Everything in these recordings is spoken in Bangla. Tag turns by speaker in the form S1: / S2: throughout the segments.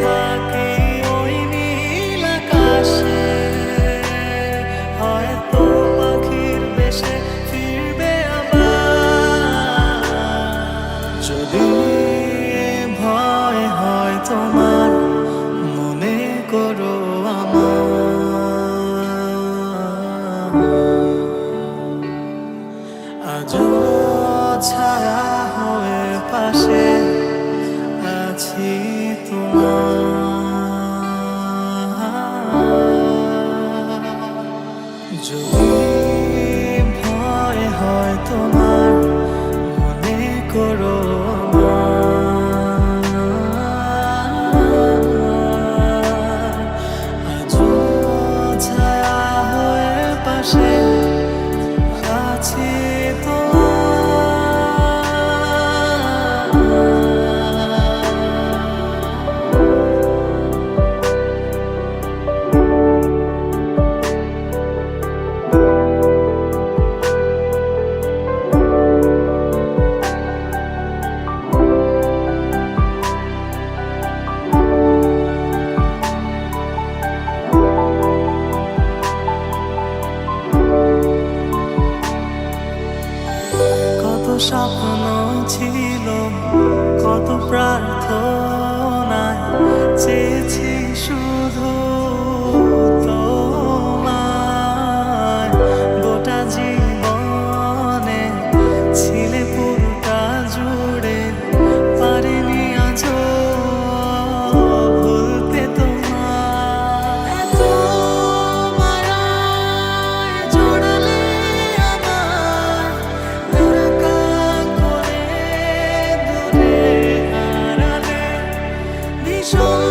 S1: থাকি ওই নীল আকাশে, হয়তো পাখির বেশে ফিরবে আবার। যদি ভয় হয় তোমার, মনে করো আমার। আজও ছায়া হয়ে পাশে আছি তোমার। যদি ভয় হয় তোমার, মনে করো আমার। আজও ছায়া হয়ে পাশে আছি কত স্বপ্ন ছিল, কত প্রার্থনায় চেয়েছি শুধু তোমায়। গোটা জীবনে ছিলে পুরোটা জুড়ে, পারিনি আজও ভুলতে তোমায়। এত মায়ায় জড়ালে আমায়, একা করে দূরে হারালে। ভীষণ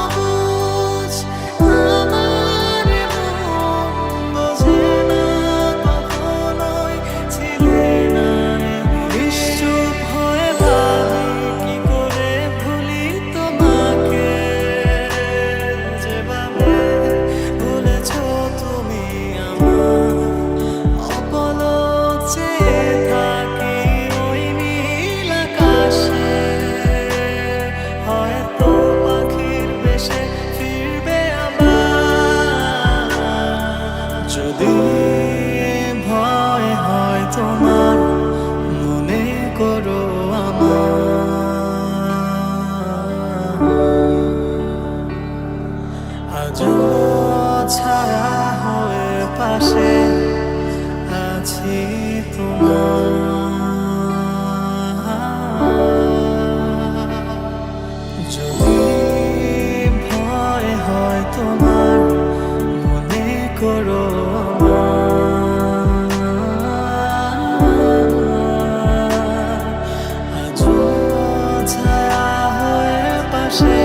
S1: অবুঝ আমার মন, বোঝে না কখনোই ছিলে না এমন। নিশ্চুপ হয়ে ভাবি কি করে ভুলি তোমাকে, যেভাবে ভুলেছো তুমি আমার। অপলক চেয়ে থাকি ওই নীল আকাশে, হয়তো পাখির বেশে ফিরবে আবার। যদি ভয় হয় তোমার, মনে করো আমার। আজও ছায়া হয়ে পাশে আছি তোমার। যদি ভয় হয় তোমার, মনে করো আমার। আজও ছায়া হয়ে পাশে